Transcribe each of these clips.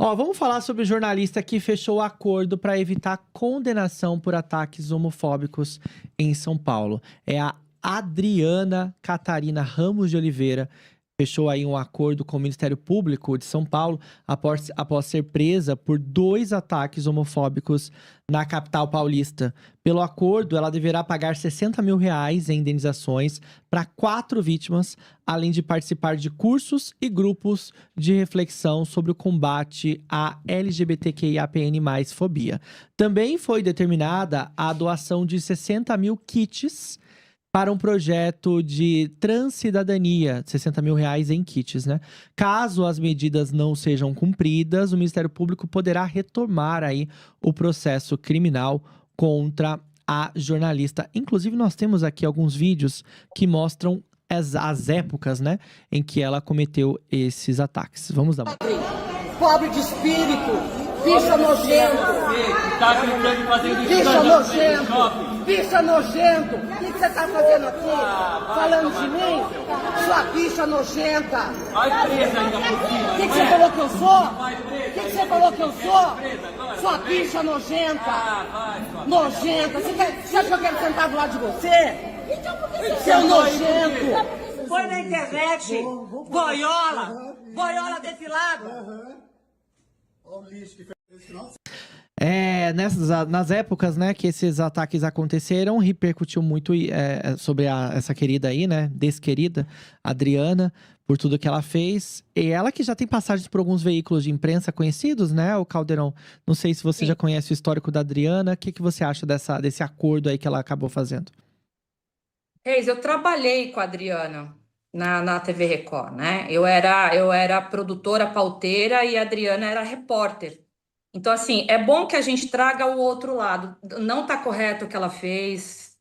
Ó, vamos falar sobre o jornalista que fechou acordo para evitar condenação por ataques homofóbicos em São Paulo. É a Adriana Catarina Ramos de Oliveira. Fechou aí um acordo com o Ministério Público de São Paulo após ser presa por 2 ataques homofóbicos na capital paulista. Pelo acordo, ela deverá pagar R$60 mil em indenizações para 4 vítimas, além de participar de cursos e grupos de reflexão sobre o combate à LGBTQIAPN+ fobia. Também foi determinada a doação de 60 mil kits para um projeto de transcidadania, R$60 mil em kits, né? Caso as medidas não sejam cumpridas, o Ministério Público poderá retomar aí o processo criminal contra a jornalista. Inclusive, nós temos aqui alguns vídeos que mostram as épocas, né, em que ela cometeu esses ataques. Vamos dar uma... Pobre de espírito, bicha nojento, Tá brincando fazendo bicha nojento, bicha nojento. O que você tá fazendo aqui? Falando de mim? Sua bicha nojenta. Vai presa ainda por cima. O que você falou que eu sou? O que você falou que eu sou? Sua bicha nojenta. Nojenta. Você acha que eu quero sentar do lado de você? Seu nojento. Foi na internet. Boiola desse lado. Nas épocas, né, que esses ataques aconteceram, repercutiu muito sobre essa querida aí, né, desquerida, Adriana, por tudo que ela fez. E ela que já tem passagens por alguns veículos de imprensa conhecidos, né, o Caldeirão? Não sei se você já conhece o histórico da Adriana. O que você acha desse acordo aí que ela acabou fazendo? Reis, eu trabalhei com a Adriana na TV Record, né? Eu era produtora pauteira e a Adriana era repórter. Então, assim, é bom que a gente traga o outro lado. Não está correto o que ela fez.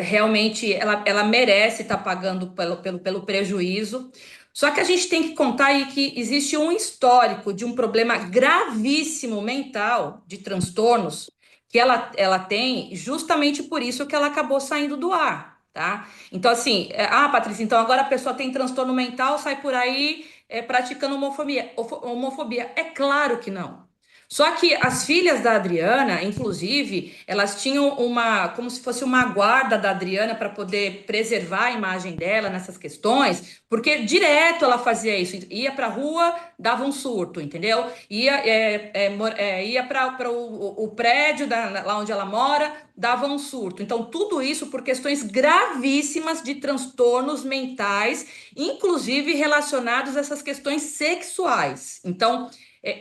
Realmente, ela merece estar pagando pelo prejuízo. Só que a gente tem que contar aí que existe um histórico de um problema gravíssimo mental, de transtornos, que ela tem, justamente por isso que ela acabou saindo do ar, tá? Então, assim, Patrícia, então agora a pessoa tem transtorno mental, sai por aí praticando homofobia. É claro que não. Só que as filhas da Adriana, inclusive, elas tinham como se fosse uma guarda da Adriana para poder preservar a imagem dela nessas questões, porque direto ela fazia isso, ia para a rua, dava um surto, entendeu? Ia para o prédio lá onde ela mora, dava um surto. Então, tudo isso por questões gravíssimas de transtornos mentais, inclusive relacionados a essas questões sexuais. Então,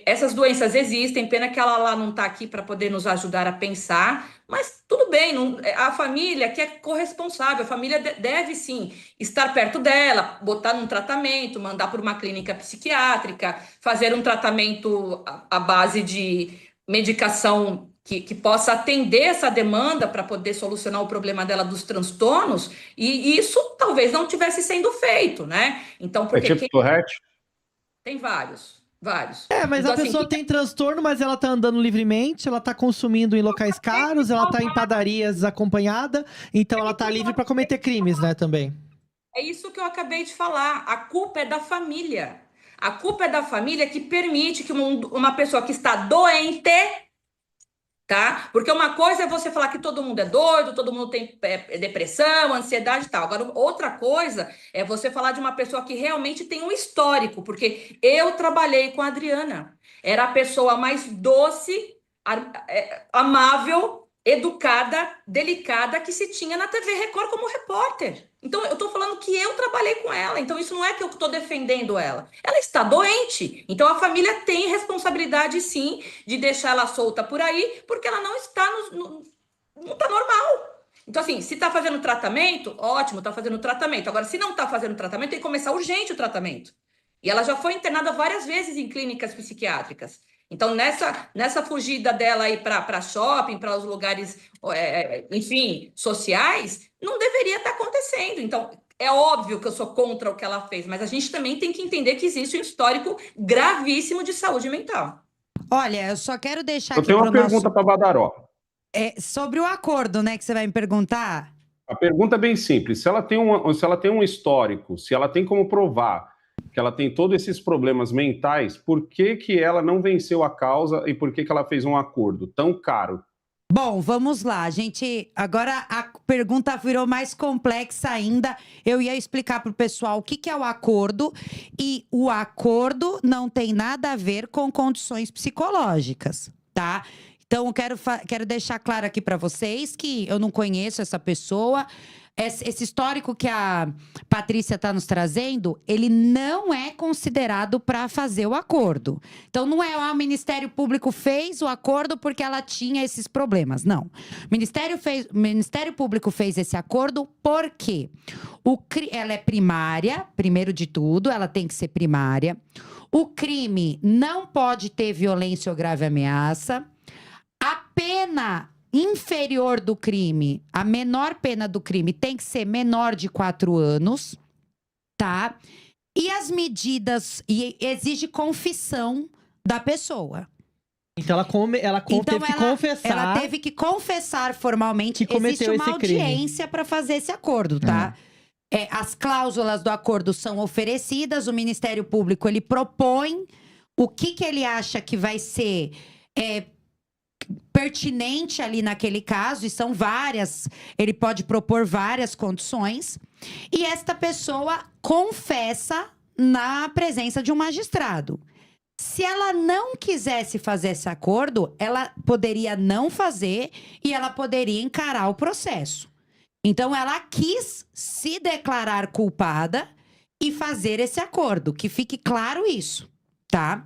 essas doenças existem, pena que ela lá não está aqui para poder nos ajudar a pensar, mas tudo bem, a família que é corresponsável, a família deve sim estar perto dela, botar num tratamento, mandar para uma clínica psiquiátrica, fazer um tratamento à base de medicação que possa atender essa demanda para poder solucionar o problema dela dos transtornos, e isso talvez não tivesse sendo feito, né? Então, porque Tourette? Tem vários. Vários. Mas então, a pessoa tem transtorno, mas ela tá andando livremente, ela tá consumindo em locais caros, ela tá em padarias desacompanhada, então ela tá livre para cometer crimes, né, também. É isso que eu acabei de falar. A culpa é da família. A culpa é da família que permite que uma pessoa que está doente, tá? Porque uma coisa é você falar que todo mundo é doido, todo mundo tem depressão, ansiedade e tal. Agora, outra coisa é você falar de uma pessoa que realmente tem um histórico, porque eu trabalhei com a Adriana. Era a pessoa mais doce, amável, educada, delicada que se tinha na TV Record como repórter. Então, eu tô falando que eu trabalhei com ela. Então, isso não é que eu tô defendendo ela. Ela está doente. Então, a família tem responsabilidade, sim, de deixar ela solta por aí, porque ela não está não tá normal. Então, assim, se tá fazendo tratamento, ótimo, tá fazendo tratamento. Agora, se não tá fazendo tratamento, tem que começar urgente o tratamento. E ela já foi internada várias vezes em clínicas psiquiátricas. Então, nessa fugida dela aí para shopping, para os lugares, enfim, sociais, não deveria estar acontecendo. Então, é óbvio que eu sou contra o que ela fez, mas a gente também tem que entender que existe um histórico gravíssimo de saúde mental. Olha, eu só quero deixar Eu aqui tenho uma pergunta para Badaró. Sobre o acordo, né, que você vai me perguntar. A pergunta é bem simples. Se ela tem um histórico, se ela tem como provar que ela tem todos esses problemas mentais, por que que ela não venceu a causa e por que que ela fez um acordo tão caro? Bom, vamos lá, gente. Agora a pergunta virou mais complexa ainda. Eu ia explicar para o pessoal o que que é o acordo. E o acordo não tem nada a ver com condições psicológicas, tá? Então, eu quero deixar claro aqui para vocês que eu não conheço essa pessoa. Esse histórico que a Patrícia está nos trazendo, ele não é considerado para fazer o acordo. Então, não é o Ministério Público fez o acordo porque ela tinha esses problemas. Não. O Ministério Público fez esse acordo porque ela é primária, primeiro de tudo, ela tem que ser primária. O crime não pode ter violência ou grave ameaça. A pena inferior do crime, a menor pena do crime tem que ser menor de 4 anos, tá? E as medidas, e exige confissão da pessoa. Então ela teve que confessar. Ela teve que confessar formalmente. Que cometeu existe uma esse crime. audiência para fazer esse acordo, tá? As cláusulas do acordo são oferecidas, o Ministério Público ele propõe o que ele acha que vai ser pertinente ali naquele caso, e são várias, ele pode propor várias condições, e esta pessoa confessa na presença de um magistrado. Se ela não quisesse fazer esse acordo, ela poderia não fazer e ela poderia encarar o processo. Então, ela quis se declarar culpada e fazer esse acordo, que fique claro isso. Tá?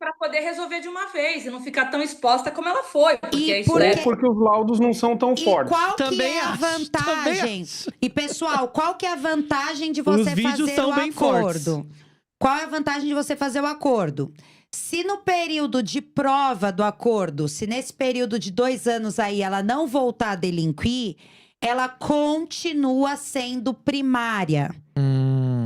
Para poder resolver de uma vez e não ficar tão exposta como ela foi. Porque Porque os laudos não são tão fortes. Qual que Também é a acho, vantagem? E, pessoal, qual que é a vantagem de você Os vídeos fazer são o bem fortes. acordo? Qual é a vantagem de você fazer o acordo? Se no período de prova do acordo, se nesse período de 2 anos aí ela não voltar a delinquir, ela continua sendo primária.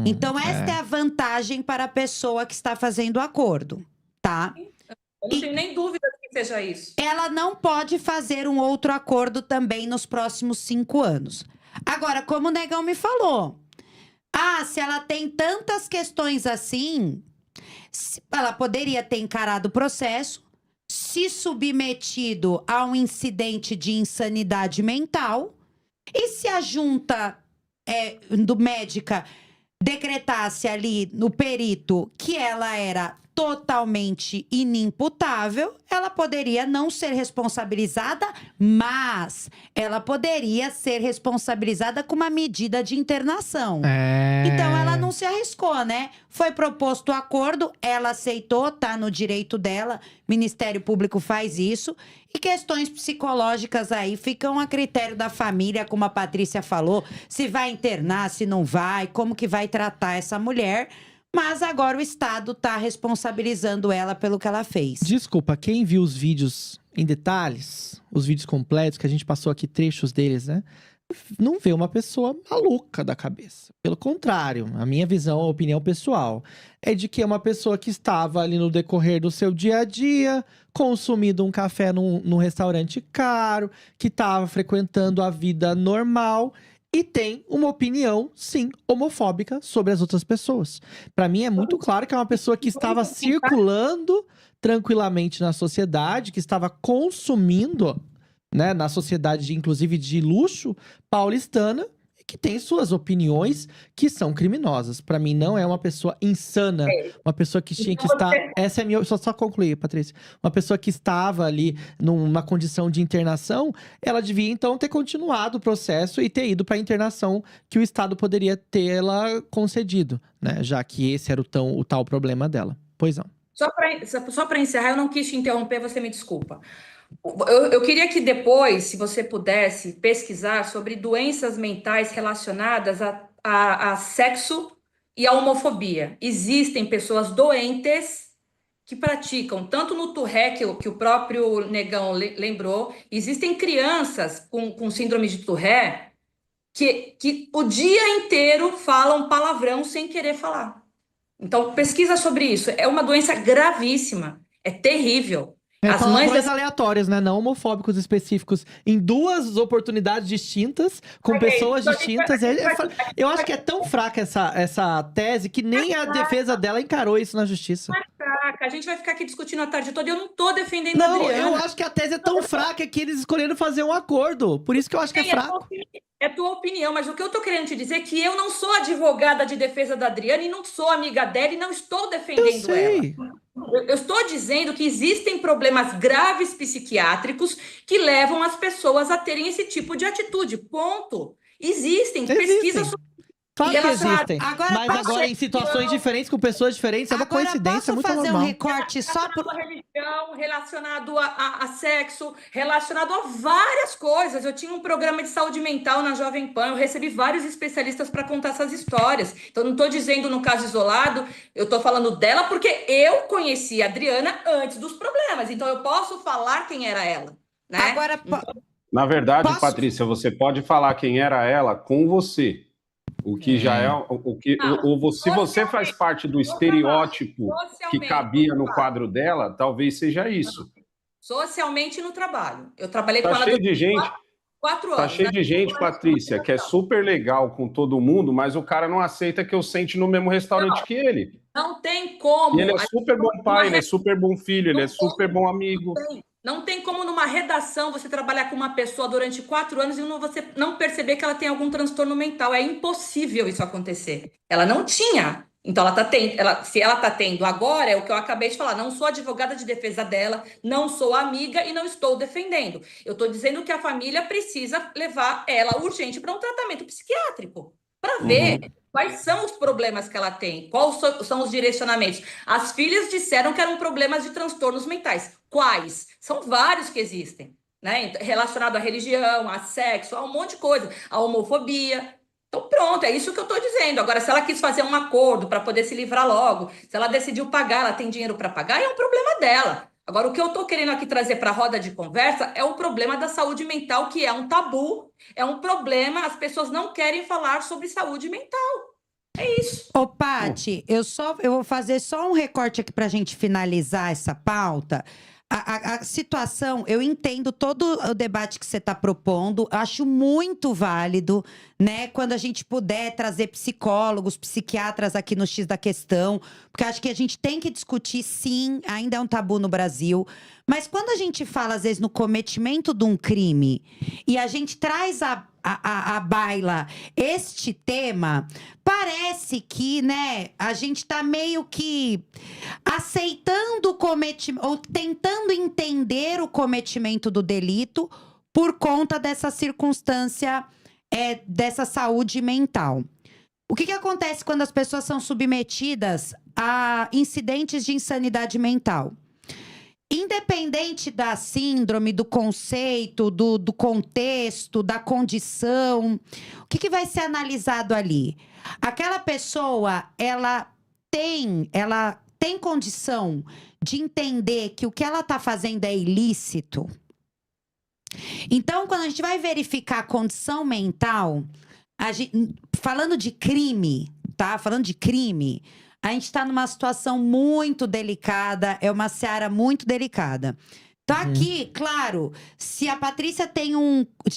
Então, esta é a vantagem para a pessoa que está fazendo o acordo, tá? Eu não tenho nem dúvida que seja isso. Ela não pode fazer um outro acordo também nos próximos 5 anos. Agora, como o Negão me falou, se ela tem tantas questões assim, ela poderia ter encarado o processo, se submetido a um incidente de insanidade mental, e se a junta do médica decretasse ali no perito que ela era totalmente inimputável, ela poderia não ser responsabilizada, mas ela poderia ser responsabilizada com uma medida de internação. Então, ela não se arriscou, né? Foi proposto o acordo, ela aceitou, tá no direito dela, Ministério Público faz isso. E questões psicológicas aí ficam a critério da família, como a Patrícia falou, se vai internar, se não vai, como que vai tratar essa mulher. Mas agora o Estado tá responsabilizando ela pelo que ela fez. Desculpa, quem viu os vídeos em detalhes, os vídeos completos, que a gente passou aqui trechos deles, né? Não vê uma pessoa maluca da cabeça. Pelo contrário, a minha visão, a opinião pessoal, é de que é uma pessoa que estava ali no decorrer do seu dia a dia, consumindo um café num restaurante caro, que estava frequentando a vida normal e tem uma opinião, sim, homofóbica sobre as outras pessoas. Para mim é muito claro que é uma pessoa que estava circulando tranquilamente na sociedade, que estava consumindo, né, na sociedade, inclusive de luxo paulistana, e que tem suas opiniões que são criminosas. Para mim, não é uma pessoa insana, uma pessoa que tinha que estar. Essa é a minha. Só concluir, Patrícia. Uma pessoa que estava ali numa condição de internação, ela devia então ter continuado o processo e ter ido para a internação que o Estado poderia tê-la concedido, né? Já que esse era o tal problema dela. Pois não. Só para encerrar, eu não quis te interromper, você me desculpa. Eu queria que depois, se você pudesse, pesquisar sobre doenças mentais relacionadas a sexo e a homofobia. Existem pessoas doentes que praticam, tanto no Tourette, que o próprio Negão lembrou, existem crianças com síndrome de Tourette que o dia inteiro falam palavrão sem querer falar. Então, pesquisa sobre isso. É uma doença gravíssima, é terrível. As mães palavrões aleatórias, né? Não homofóbicos específicos. Em 2 oportunidades distintas, com pessoas distintas. Eu acho que é tão fraca essa tese que nem a defesa dela encarou isso na justiça. A gente vai ficar aqui discutindo a tarde toda e eu não tô defendendo a Não, Adriana. eu acho que a tese é tão fraca que eles escolheram fazer um acordo. Por isso que eu acho que é fraco. É tua opinião, mas o que eu tô querendo te dizer é que eu não sou advogada de defesa da Adriana e não sou amiga dela e não estou Eu defendendo ela. sei. Eu estou dizendo que existem problemas graves psiquiátricos que levam as pessoas a terem esse tipo de atitude. Ponto. Existem pesquisas sobre Claro que relacionado- existem. Agora, Mas agora em situações diferentes, com pessoas diferentes, é uma Agora, coincidência posso muito fazer normal. um recorte só por... relacionado à religião, relacionado a sexo, relacionado a várias coisas. Eu tinha um programa de saúde mental na Jovem Pan, eu recebi vários especialistas para contar essas histórias. Então, não estou dizendo no caso isolado, eu estou falando dela porque eu conheci a Adriana antes dos problemas. Então, eu posso falar quem era ela, né? Agora, Na verdade, Posso? Patrícia, você pode falar quem era ela com você. O que já é o que se você faz parte do estereótipo que cabia no quadro dela, talvez seja isso. Socialmente no trabalho. Eu trabalhei com Tá ela cheio de durante gente, 4 anos. tá cheio de gente, Patrícia, que é super legal com todo mundo, mas o cara não aceita que eu sente no mesmo restaurante que ele. Não tem como. E ele é super bom pai, ele é super bom filho, ele é super bom amigo. Não tem como numa redação você trabalhar com uma pessoa durante 4 anos e você não perceber que ela tem algum transtorno mental. É impossível isso acontecer. Ela não tinha. Então, se ela está tendo agora, é o que eu acabei de falar. Não sou advogada de defesa dela, não sou amiga e não estou defendendo. Eu estou dizendo que a família precisa levar ela urgente para um tratamento psiquiátrico, para ver quais são os problemas que ela tem, quais são os direcionamentos. As filhas disseram que eram problemas de transtornos mentais. Quais? São vários que existem, né? Relacionado à religião, a sexo, a um monte de coisa, a homofobia. Então, pronto, é isso que eu estou dizendo. Agora, se ela quis fazer um acordo para poder se livrar logo, se ela decidiu pagar, ela tem dinheiro para pagar, é um problema dela. Agora, o que eu estou querendo aqui trazer para a roda de conversa é o problema da saúde mental, que é um tabu, é um problema, as pessoas não querem falar sobre saúde mental. É isso. Ô, Paty, eu vou fazer só um recorte aqui pra gente finalizar essa pauta. A situação, eu entendo todo o debate que você está propondo, acho muito válido, né? Quando a gente puder trazer psicólogos, psiquiatras aqui no X da Questão, porque acho que a gente tem que discutir, sim, ainda é um tabu no Brasil. Mas quando a gente fala, às vezes, no cometimento de um crime e a gente traz à baila este tema, parece que, né, a gente tá meio que aceitando o cometimento, ou tentando entender o cometimento do delito por conta dessa circunstância dessa saúde mental. O que acontece quando as pessoas são submetidas a incidentes de insanidade mental? Independente da síndrome, do conceito, do contexto, da condição, o que vai ser analisado ali? Aquela pessoa, ela tem condição de entender que o que ela está fazendo é ilícito? Então, quando a gente vai verificar a condição mental, falando de crime, tá? Falando de crime, a gente está numa situação muito delicada, é uma seara muito delicada. Então, aqui, claro, se a Patrícia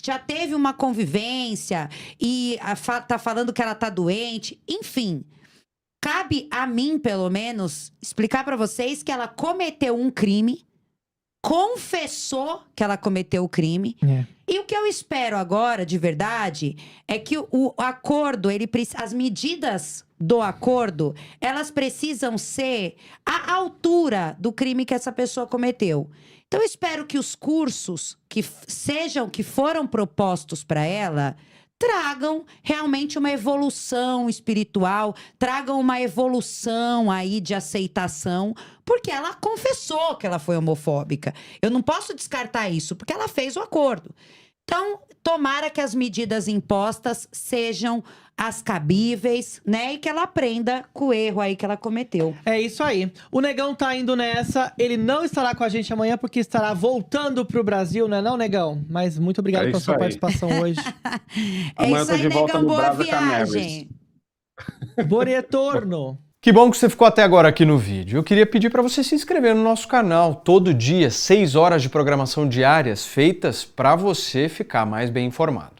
já teve uma convivência e tá falando que ela tá doente, enfim, cabe a mim, pelo menos, explicar para vocês que ela cometeu um crime, confessou que ela cometeu o crime. E o que eu espero agora, de verdade, é que o acordo, as medidas do acordo, elas precisam ser à altura do crime que essa pessoa cometeu. Então, eu espero que os cursos que foram propostos para ela tragam realmente uma evolução espiritual, tragam uma evolução aí de aceitação, porque ela confessou que ela foi homofóbica. Eu não posso descartar isso, porque ela fez o acordo. Então, tomara que as medidas impostas sejam as cabíveis, né? E que ela aprenda com o erro aí que ela cometeu. É isso aí. O Negão tá indo nessa. Ele não estará com a gente amanhã porque estará voltando pro Brasil, não é não, Negão? Mas muito obrigado pela sua participação hoje. Amanhã eu tô de volta Negão, no boa Brasa viagem. Bom retorno. Que bom que você ficou até agora aqui no vídeo. Eu queria pedir para você se inscrever no nosso canal. Todo dia, 6 horas de programação diárias feitas para você ficar mais bem informado.